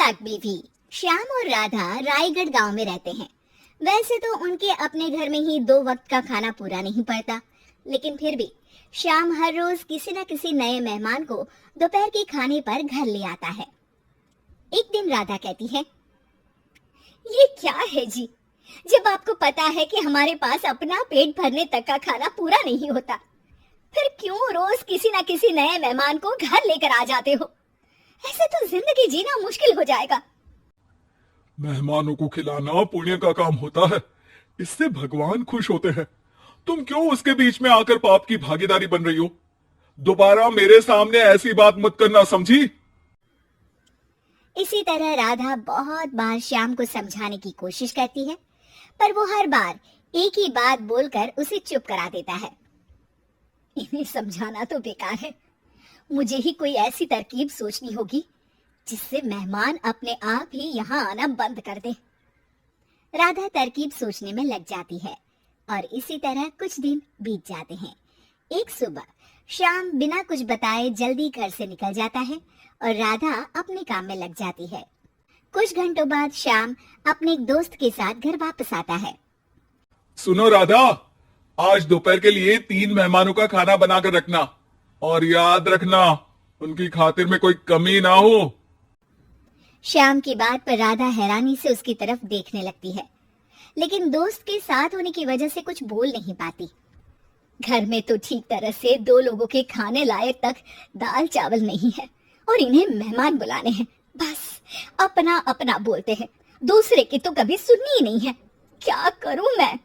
काक बीवी। श्याम और राधा रायगढ़ गांव में रहते हैं। वैसे तो उनके अपने घर में ही 2 वक्त का खाना पूरा नहीं पड़ता, लेकिन फिर भी श्याम हर रोज किसी न किसी नए मेहमान को दोपहर के खाने पर घर ले आता है। एक दिन राधा कहती है, ये क्या है जी, जब आपको पता है कि हमारे पास अपना पेट भरने तक का खाना पूरा नहीं होता, फिर क्यों रोज किसी न किसी नए मेहमान को घर लेकर आ जाते हो? ऐसे तो जिंदगी जीना मुश्किल हो जाएगा। मेहमानों को खिलाना पुण्य का काम होता है, इससे भगवान खुश होते हैं। तुम क्यों उसके बीच में आकर पाप की भागीदारी बन रही हो? दोबारा मेरे सामने ऐसी बात मत करना, समझी? इसी तरह राधा बहुत बार श्याम को समझाने की कोशिश करती है, पर वो हर बार एक ही बात बोलकर उसे चुप करा देता है। इन्हें समझाना तो बेकार है, मुझे ही कोई ऐसी तरकीब सोचनी होगी जिससे मेहमान अपने आप ही यहाँ आना बंद कर दे। राधा तरकीब सोचने में लग जाती है और इसी तरह कुछ दिन बीत जाते हैं। एक सुबह श्याम बिना कुछ बताए जल्दी घर से निकल जाता है और राधा अपने काम में लग जाती है। कुछ घंटों बाद श्याम अपने एक दोस्त के साथ घर वापस आता है। सुनो राधा, आज दोपहर के लिए 3 मेहमानों का खाना बनाकर रखना, और याद रखना उनकी खातिर में कोई कमी ना हो। श्याम की बात पर राधा हैरानी से उसकी तरफ देखने लगती है, लेकिन दोस्त के साथ होने की वजह से कुछ बोल नहीं पाती। घर में तो ठीक तरह से 2 लोगों के खाने लायक तक दाल चावल नहीं है और इन्हें मेहमान बुलाने हैं। बस अपना अपना बोलते हैं, दूसरे की तो कभी सुननी ही नहीं है। क्या करूं मैं?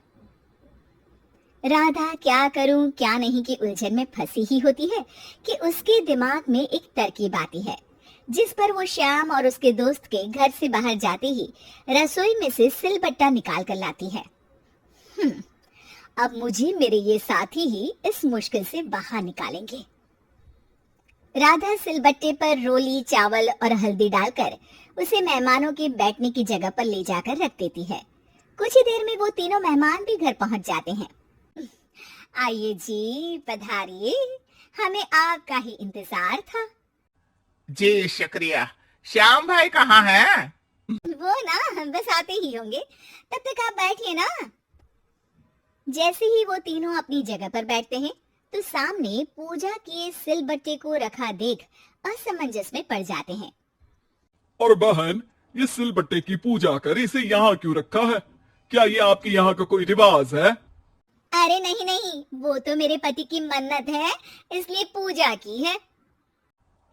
राधा क्या करूं क्या नहीं की उलझन में फंसी ही होती है कि उसके दिमाग में एक तरकीब आती है, जिस पर वो श्याम और उसके दोस्त के घर से बाहर जाते ही रसोई में से सिलबट्टा निकाल कर लाती है। अब मुझे मेरे ये साथी ही इस मुश्किल से बाहर निकालेंगे। राधा सिलबट्टे पर रोली, चावल और हल्दी डालकर उसे मेहमानों के बैठने की जगह पर ले जाकर रख देती है। कुछ ही देर में वो तीनों मेहमान भी घर पहुंच जाते हैं। आइए जी, पधारिए, हमें आपका ही इंतजार था। जी शुक्रिया। श्याम भाई कहाँ हैं? वो ना बस आते ही होंगे, तब तक आप बैठिए ना। जैसे ही वो तीनों अपनी जगह पर बैठते हैं तो सामने पूजा किए सिलबट्टे को रखा देख असमंजस में पड़ जाते हैं। और बहन, ये सिलबट्टे की पूजा कर इसे यहाँ क्यों रखा है? क्या ये आपके यहाँ का कोई रिवाज है? अरे नहीं नहीं, वो तो मेरे पति की मन्नत है, इसलिए पूजा की है।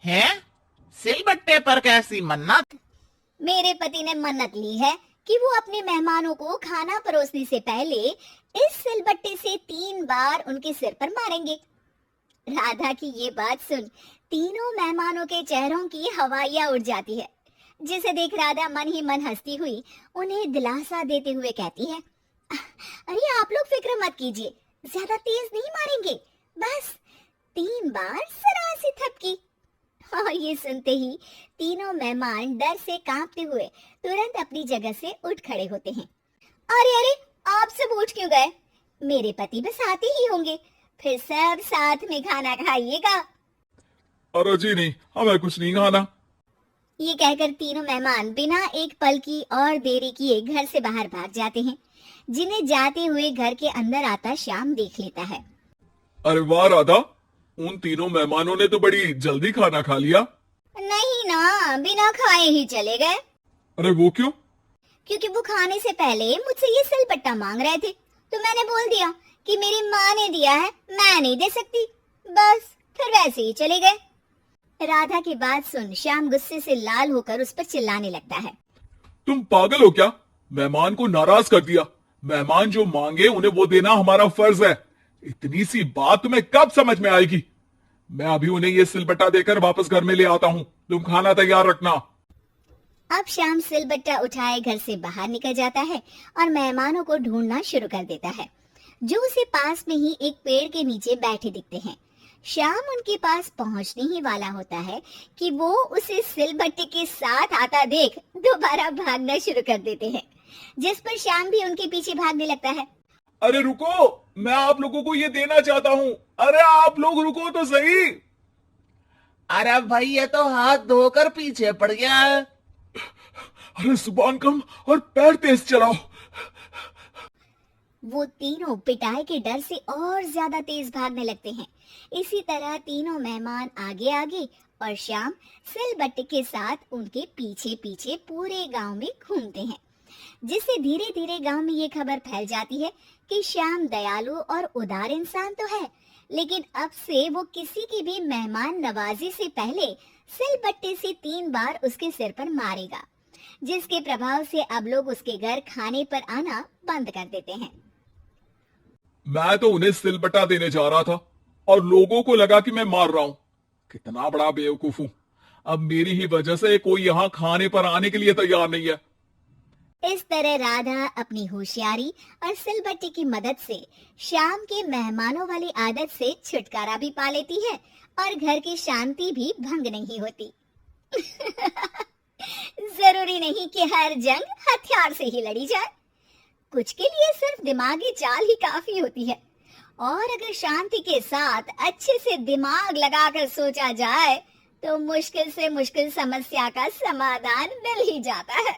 हैं? सिलबट्टे पर कैसी मन्नत? मेरे पति ने मन्नत ली है कि वो अपने मेहमानों को खाना परोसने से पहले इस सिलबट्टे से 3 बार उनके सिर पर मारेंगे। राधा की ये बात सुन तीनों मेहमानों के चेहरों की हवाइयां उड़ जाती है, जिसे देख राधा मन ही मन हंसती हुई उन्हें दिलासा देते हुए कहती है, अरे आप लोग फिक्र मत कीजिए, ज्यादा तेज नहीं मारेंगे, बस 3 बार जरा सी थपकी। और ये सुनते ही तीनों मेहमान डर से कांपते हुए तुरंत अपनी जगह से उठ खड़े होते हैं। अरे अरे, आप सब उठ क्यों गए? मेरे पति बस आते ही होंगे, फिर सब साथ में खाना खाइएगा। अरे जी नहीं, हमें कुछ नहीं खाना। ये कहकर तीनों मेहमान बिना एक पल की और देरी किए घर से बाहर भाग जाते हैं, जिन्हें जाते हुए घर के अंदर आता श्याम देख लेता है। अरे वाह राधा, उन तीनों मेहमानों ने तो बड़ी जल्दी खाना खा लिया। नहीं ना, बिना खाए ही चले गए। अरे वो क्यों? क्योंकि वो खाने से पहले मुझसे ये सिलबट्टा मांग रहे थे, तो मैंने बोल दिया कि मेरी माँ ने दिया है, मैं नहीं दे सकती। बस फिर वैसे ही चले गए। राधा की बात सुन श्याम गुस्से से लाल होकर उस पर चिल्लाने लगता है। तुम पागल हो क्या? मेहमान को नाराज कर दिया। मेहमान जो मांगे उन्हें वो देना हमारा फर्ज है। इतनी सी बात तुम्हें कब समझ में आएगी? मैं अभी उन्हें ये सिलबट्टा देकर वापस घर में ले आता हूँ, तुम खाना तैयार रखना। अब श्याम सिलबट्टा उठाए घर से बाहर निकल जाता है और मेहमानों को ढूंढना शुरू कर देता है, जो उसे पास में ही एक पेड़ के नीचे बैठे दिखते हैं। श्याम उनके पास पहुंचने ही वाला होता है कि वो उसे सिलबट्टे के साथ आता देख दोबारा भागना शुरू कर देते हैं, जिस पर श्याम भी उनके पीछे भागने लगता है। अरे रुको, मैं आप लोगों को ये देना चाहता हूँ। अरे आप लोग रुको तो सही। अरे भाई, ये तो हाथ धोकर पीछे पड़ गया है। अरे जुबान कम और पैर तेज चलाओ। वो तीनों पिटाई के डर से और ज्यादा तेज भागने लगते हैं। इसी तरह तीनों मेहमान आगे आगे और श्याम सिलबट्टे के साथ उनके पीछे पीछे पूरे गांव में घूमते हैं, जिससे धीरे धीरे गांव में ये खबर फैल जाती है कि श्याम दयालु और उदार इंसान तो है, लेकिन अब से वो किसी की भी मेहमान नवाजी से पहले सिलबट्टे से 3 बार उसके सिर पर मारेगा, जिसके प्रभाव से अब लोग उसके घर खाने पर आना बंद कर देते हैं। मैं तो उन्हें सिलबट्टा देने जा रहा था और लोगों को लगा कि मैं मार रहा हूं। कितना बड़ा बेवकूफ हूं। अब मेरी ही वजह से कोई यहां खाने पर आने के लिए तैयार नहीं है। इस तरह राधा अपनी होशियारी और सिलबट्टे की मदद से श्याम के मेहमानों वाली आदत से छुटकारा भी पा लेती है और घर की शांति भी भंग नहीं होती। जरूरी नहीं कि हर जंग हथियार से ही लड़ी जाए, कुछ के लिए सिर्फ दिमागी चाल ही काफी होती है। और अगर शांति के साथ अच्छे से दिमाग लगाकर सोचा जाए तो मुश्किल से मुश्किल समस्या का समाधान मिल ही जाता है।